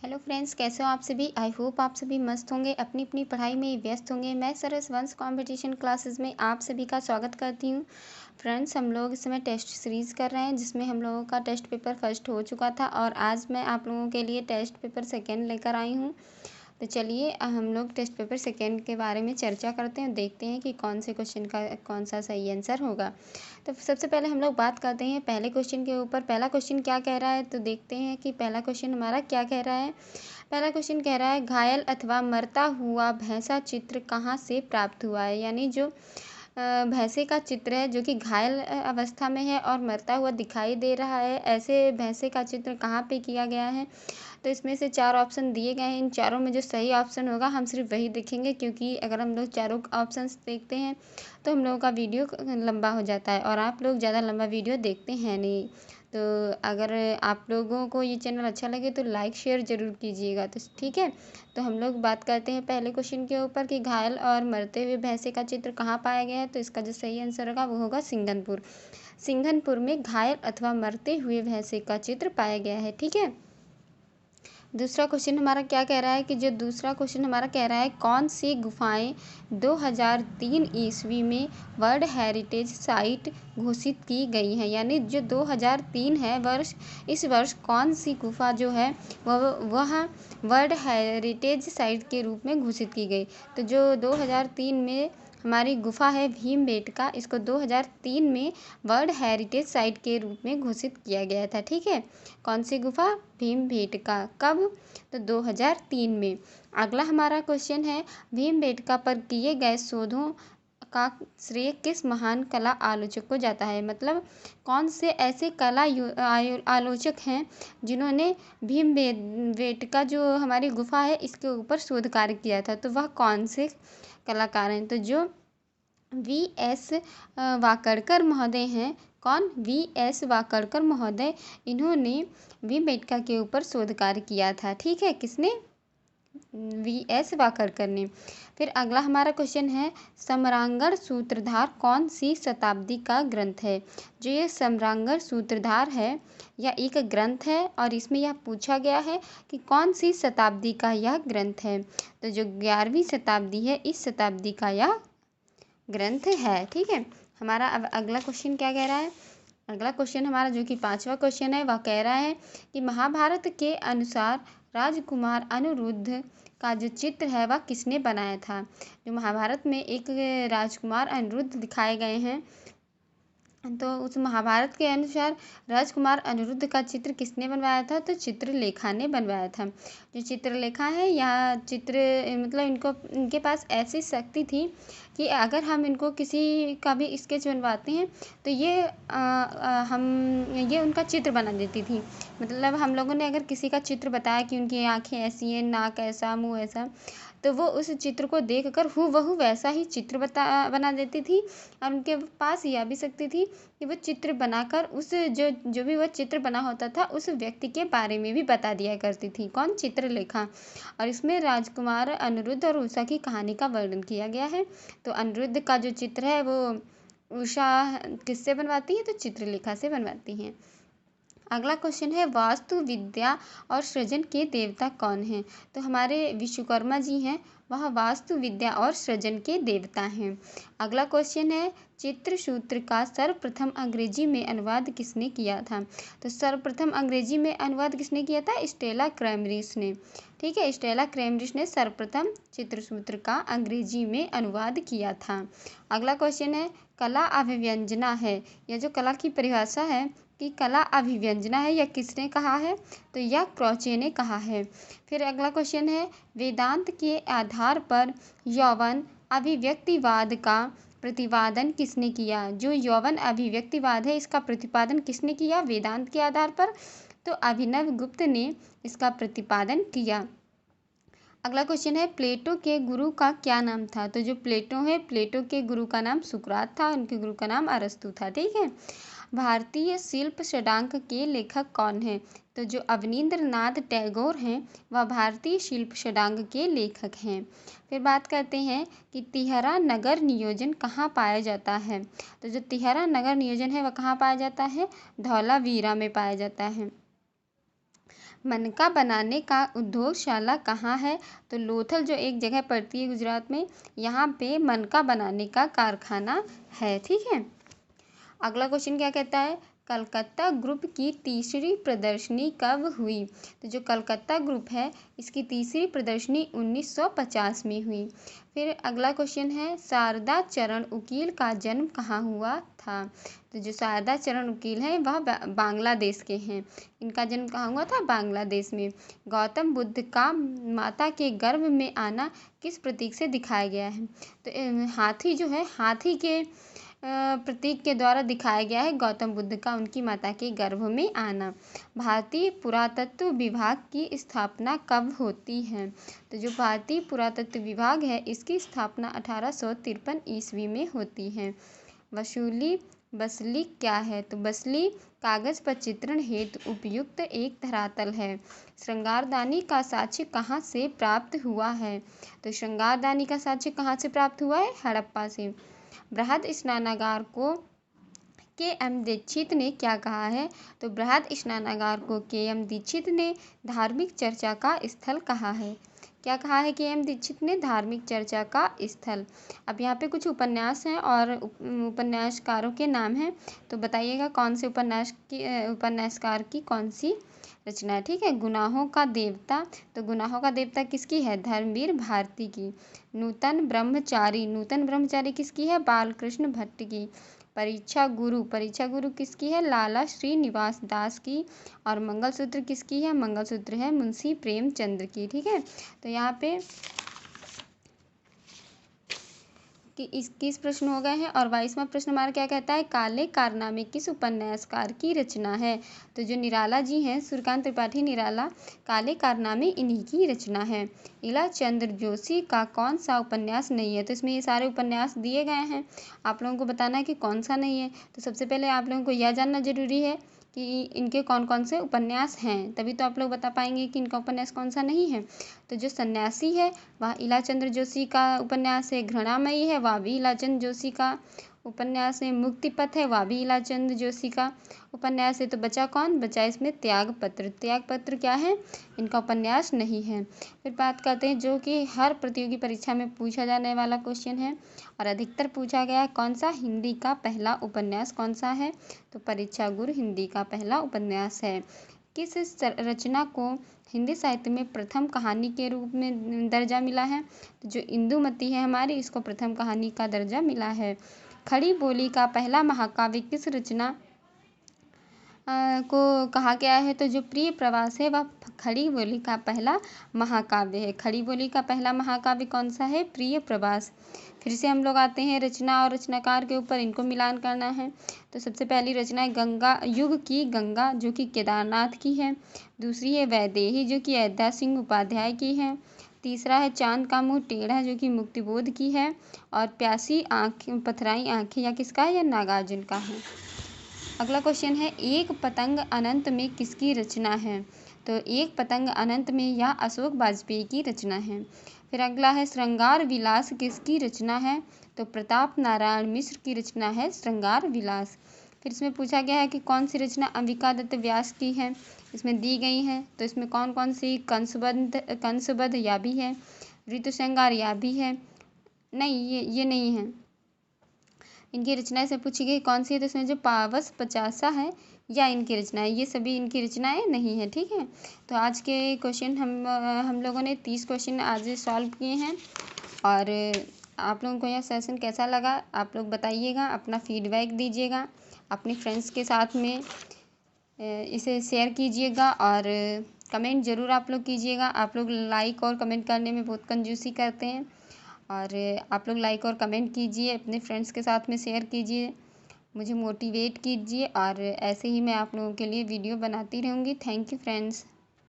Hello friends, कैसे हो आप सभी। आई होप आप सभी मस्त होंगे, अपनी अपनी पढ़ाई में व्यस्त होंगे। मैं सरस वंश कंपटीशन क्लासेस में आप सभी का स्वागत करती हूँ। फ्रेंड्स, हम लोग इस समय टेस्ट सीरीज़ कर रहे हैं जिसमें हम लोगों का टेस्ट पेपर फर्स्ट हो चुका था और आज मैं आप लोगों के लिए टेस्ट पेपर सेकेंड लेकर आई हूँ। तो चलिए हम लोग टेस्ट पेपर सेकेंड के बारे में चर्चा करते हैं, देखते हैं कि कौन से क्वेश्चन का कौन सा सही आंसर होगा। तो सबसे पहले हम लोग बात करते हैं पहले क्वेश्चन के ऊपर। पहला क्वेश्चन क्या कह रहा है, तो देखते हैं कि पहला क्वेश्चन हमारा क्या कह रहा है। पहला क्वेश्चन कह रहा है घायल अथवा मरता हुआ भैंसा चित्र कहाँ से प्राप्त हुआ है। यानी जो भैंसे का चित्र है जो कि घायल अवस्था में है और मरता हुआ दिखाई दे रहा है, ऐसे भैंसे का चित्र कहाँ पे किया गया है। तो इसमें से 4 ऑप्शन दिए गए हैं। इन चारों में जो सही ऑप्शन होगा हम सिर्फ वही देखेंगे, क्योंकि अगर हम लोग चारों ऑप्शंस देखते हैं तो हम लोगों का वीडियो लंबा हो जाता है और आप लोग ज़्यादा लंबा वीडियो देखते हैं नहीं। तो अगर आप लोगों को ये चैनल अच्छा लगे तो लाइक शेयर ज़रूर कीजिएगा। तो ठीक है, तो हम लोग बात करते हैं पहले क्वेश्चन के ऊपर कि घायल और मरते हुए भैंसे का चित्र कहाँ पाया गया है। तो इसका जो सही आंसर होगा वो होगा सिंघनपुर। सिंघनपुर में घायल अथवा मरते हुए भैंसे का चित्र पाया गया है। ठीक है, दूसरा क्वेश्चन हमारा क्या कह रहा है कि जो दूसरा क्वेश्चन हमारा कह रहा है कौन सी गुफाएं 2003 ईस्वी में वर्ल्ड हेरिटेज साइट घोषित की गई हैं। यानी जो 2003 है वर्ष, इस वर्ष कौन सी गुफा जो है वह वर्ल्ड हेरिटेज साइट के रूप में घोषित की गई। तो जो 2003 में हमारी गुफा है भीमबेटका, इसको 2003 में वर्ल्ड हेरिटेज साइट के रूप में घोषित किया गया था। ठीक है, कौन सी गुफा, भीमबेटका। कब, तो 2003 में। अगला हमारा क्वेश्चन है भीमबेटका पर किए गए शोधों का श्रेय किस महान कला आलोचक को जाता है। मतलब कौन से ऐसे कला आलोचक हैं जिन्होंने भीमबेटका जो हमारी गुफा है इसके ऊपर शोध कार्य किया था। तो वह कौन से कलाकार हैं, तो जो V.S. वाकड़कर महोदय हैं। कौन, V.S. वाकड़कर महोदय, इन्होंने भीमबेटका के ऊपर शोध कार्य किया था। ठीक है, किसने, V.S. वाकड़कर ने। फिर अगला हमारा क्वेश्चन है सम्रांगण सूत्रधार कौन सी शताब्दी का ग्रंथ है। जो ये सम्रांगण सूत्रधार है यह एक ग्रंथ है और इसमें यह पूछा गया है कि कौन सी शताब्दी का यह ग्रंथ है। तो जो 11वीं शताब्दी है, इस शताब्दी का यह ग्रंथ है। ठीक है, हमारा अब अगला क्वेश्चन क्या कह रहा है। अगला क्वेश्चन हमारा जो कि 5वां क्वेश्चन है वह कह रहा है कि महाभारत के अनुसार राजकुमार अनिरुद्ध का जो चित्र है वह किसने बनाया था। जो महाभारत में एक राजकुमार अनिरुद्ध दिखाए गए हैं, तो उस महाभारत के अनुसार राजकुमार अनिरुद्ध का चित्र किसने बनवाया था, तो चित्रलेखा ने बनवाया था। जो चित्रलेखा है यह चित्र मतलब इनके पास ऐसी शक्ति थी कि अगर हम इनको किसी का भी स्केच बनवाते हैं तो ये उनका चित्र बना देती थी। मतलब हम लोगों ने अगर किसी का चित्र बताया कि उनकी आँखें ऐसी हैं, नाक ऐसा, मुँह ऐसा, तो वो उस चित्र को देखकर हूबहू वैसा ही चित्र बना देती थी। और उनके पास यह भी शक्ति थी कि वो चित्र बनाकर उस जो भी वह चित्र बना होता था उस व्यक्ति के बारे में भी बता दिया करती थी। कौन, चित्रलेखा। और इसमें राजकुमार अनिरुद्ध और उषा की कहानी का वर्णन किया गया है। तो अनिरुद्ध का जो चित्र है वो उषा किससे बनवाती है, तो चित्रलेखा से बनवाती हैं। अगला क्वेश्चन है वास्तु विद्या और सृजन के देवता कौन हैं। तो हमारे विश्वकर्मा जी हैं, वह वास्तु विद्या और सृजन के देवता हैं। अगला क्वेश्चन है चित्रसूत्र का सर्वप्रथम अंग्रेजी में अनुवाद किसने किया था। तो सर्वप्रथम अंग्रेजी में अनुवाद किसने किया था, स्टेला क्रैमरिस ने। ठीक है, स्टेला क्रैमरिस ने सर्वप्रथम चित्रसूत्र का अंग्रेजी में अनुवाद किया था। अगला क्वेश्चन है कला अभिव्यंजना है, यह जो कला की परिभाषा है कि कला अभिव्यंजना है, यह किसने कहा है, तो यह क्रोचे ने कहा है। फिर अगला क्वेश्चन है वेदांत के आधार पर यौवन अभिव्यक्तिवाद का प्रतिपादन किसने किया। जो यौवन अभिव्यक्तिवाद है इसका प्रतिपादन किसने किया, वेदांत के आधार पर, तो अभिनव गुप्त ने इसका प्रतिपादन किया। अगला क्वेश्चन है प्लेटो के गुरु का क्या नाम था। तो जो प्लेटो है, प्लेटो के गुरु का नाम सुकरात था, उनके गुरु का नाम अरस्तु था। ठीक है, भारतीय शिल्प षडांक के लेखक कौन हैं। तो जो अवनींद्र नाथ टैगोर हैं वह भारतीय शिल्प षडांक के लेखक हैं। फिर बात करते हैं कि तिहरा नगर नियोजन कहाँ पाया जाता है। तो जो तिहरा नगर नियोजन है वह कहाँ पाया जाता है, धौलावीरा में पाया जाता है। मनका बनाने का उद्योगशाला कहाँ है? तो लोथल जो एक जगह पड़ती है गुजरात में, यहाँ पे मनका बनाने का कारखाना है। ठीक है। अगला क्वेश्चन क्या कहता है? कलकत्ता ग्रुप की तीसरी प्रदर्शनी कब हुई? तो जो कलकत्ता ग्रुप है इसकी तीसरी प्रदर्शनी 1950 में हुई। फिर अगला क्वेश्चन है, शारदा चरण उकील का जन्म कहाँ हुआ था? तो जो शारदा चरण उकील हैं वह बांग्लादेश के हैं। इनका जन्म कहाँ हुआ था? बांग्लादेश में। गौतम बुद्ध का माता के गर्भ में आना किस प्रतीक से दिखाया गया है? तो हाथी जो है, हाथी के प्रतीक के द्वारा दिखाया गया है गौतम बुद्ध का उनकी माता के गर्भ में आना। भारतीय पुरातत्व विभाग की स्थापना कब होती है? तो जो भारतीय पुरातत्व विभाग है इसकी स्थापना 1853 ईस्वी में होती है। बसली क्या है? तो बसली कागज पर चित्रण हेतु उपयुक्त एक धरातल है। श्रृंगारदानी का साक्ष्य कहाँ से प्राप्त हुआ है? तो श्रृंगारदानी का साक्ष्य कहाँ से प्राप्त हुआ है? हड़प्पा से। बृहद स्नानागार को के.एम. दीक्षित ने क्या कहा है? तो बृहद स्नानागार को के.एम. दीक्षित ने धार्मिक चर्चा का स्थल कहा है। क्या कहा है के.एम. दीक्षित ने? धार्मिक चर्चा का स्थल। अब यहाँ पे कुछ उपन्यास हैं और उपन्यासकारों के नाम हैं, तो बताइएगा कौन से उपन्यासकार की कौन सी रचना है। ठीक है। गुनाहों का देवता, तो गुनाहों का देवता किसकी है? धर्मवीर भारती की। नूतन ब्रह्मचारी किसकी है? बालकृष्ण भट्ट की। परीक्षा गुरु किसकी है? लाला श्रीनिवास दास की। और मंगलसूत्र किसकी है? मंगलसूत्र है मुंशी प्रेमचंद की। ठीक है। तो यहाँ पे कि 21 प्रश्न हो गए हैं और 22वां प्रश्न हमारा क्या कहता है? काले कारनामे किस उपन्यासकार की रचना है? तो जो निराला जी हैं, सूर्यकांत त्रिपाठी निराला, काले कारनामे इन्हीं की रचना है। इला चंद्र जोशी का कौन सा उपन्यास नहीं है? तो इसमें ये सारे उपन्यास दिए गए हैं, आप लोगों को बताना है कि कौन सा नहीं है। तो सबसे पहले आप लोगों को यह जानना जरूरी है कि इनके कौन कौन से उपन्यास हैं, तभी तो आप लोग बता पाएंगे कि इनका उपन्यास कौन सा नहीं है। तो जो सन्यासी है वह इलाचंद्र जोशी का उपन्यास है। घृणामयी है वह भी इलाचंद जोशी का उपन्यास है। मुक्तिपथ है वह भी इलाचंद जोशी का उपन्यास है। तो बचा कौन? बचा इसमें त्यागपत्र क्या है? इनका उपन्यास नहीं है। फिर बात करते हैं जो कि हर प्रतियोगी परीक्षा में पूछा जाने वाला क्वेश्चन है और अधिकतर पूछा गया, कौन सा हिंदी का पहला उपन्यास कौन सा है? तो परीक्षा गुरु हिंदी का पहला उपन्यास है। किस रचना को हिंदी साहित्य में प्रथम कहानी के रूप में दर्जा मिला है? तो जो इंदुमती है हमारी, इसको प्रथम कहानी का दर्जा मिला है। खड़ी बोली का पहला महाकाव्य किस रचना को कहा गया है? तो जो प्रिय प्रवास है वह खड़ी बोली का पहला महाकाव्य है। खड़ी बोली का पहला महाकाव्य कौन सा है? प्रिय प्रवास। फिर से हम लोग आते हैं रचना और रचनाकार के ऊपर, इनको मिलान करना है। तो सबसे पहली रचना है गंगा युग की गंगा, जो कि केदारनाथ की है। दूसरी है वैदेही, जो कि अयोध्या सिंह उपाध्याय की है। तीसरा है चांद का मुंह टेढ़ा, जो कि मुक्तिबोध की है। और प्यासी आँखें पथराई आँखें या किसका है? या नागार्जुन का है। अगला क्वेश्चन है, एक पतंग अनंत में किसकी रचना है? तो एक पतंग अनंत में यह अशोक वाजपेयी की रचना है। फिर अगला है, श्रृंगार विलास किसकी रचना है? तो प्रताप नारायण मिश्र की रचना है श्रृंगार विलास। फिर इसमें पूछा गया है कि कौन सी रचना अंबिका दत्त व्यास की है? इसमें दी गई हैं, तो इसमें कौन कौन सी? कंसबद्ध या भी है, ऋतु श्रृंगार या भी है, नहीं ये नहीं है। इनकी रचनाएं से पूछी गई कौन सी है? तो इसमें जो पावस पचासा है या इनकी रचनाएं, ये सभी इनकी रचनाएं नहीं है। ठीक है। तो आज के क्वेश्चन हम लोगों ने 30 क्वेश्चन आज सॉल्व किए हैं और आप लोगों को यह सेशन कैसा लगा आप लोग बताइएगा, अपना फीडबैक दीजिएगा, अपने फ्रेंड्स के साथ में इसे शेयर कीजिएगा और कमेंट ज़रूर आप लोग कीजिएगा। आप लोग लाइक और कमेंट करने में बहुत कंजूसी करते हैं और आप लोग लाइक और कमेंट कीजिए, अपने फ्रेंड्स के साथ में शेयर कीजिए, मुझे मोटिवेट कीजिए और ऐसे ही मैं आप लोगों के लिए वीडियो बनाती रहूँगी। Thank you friends.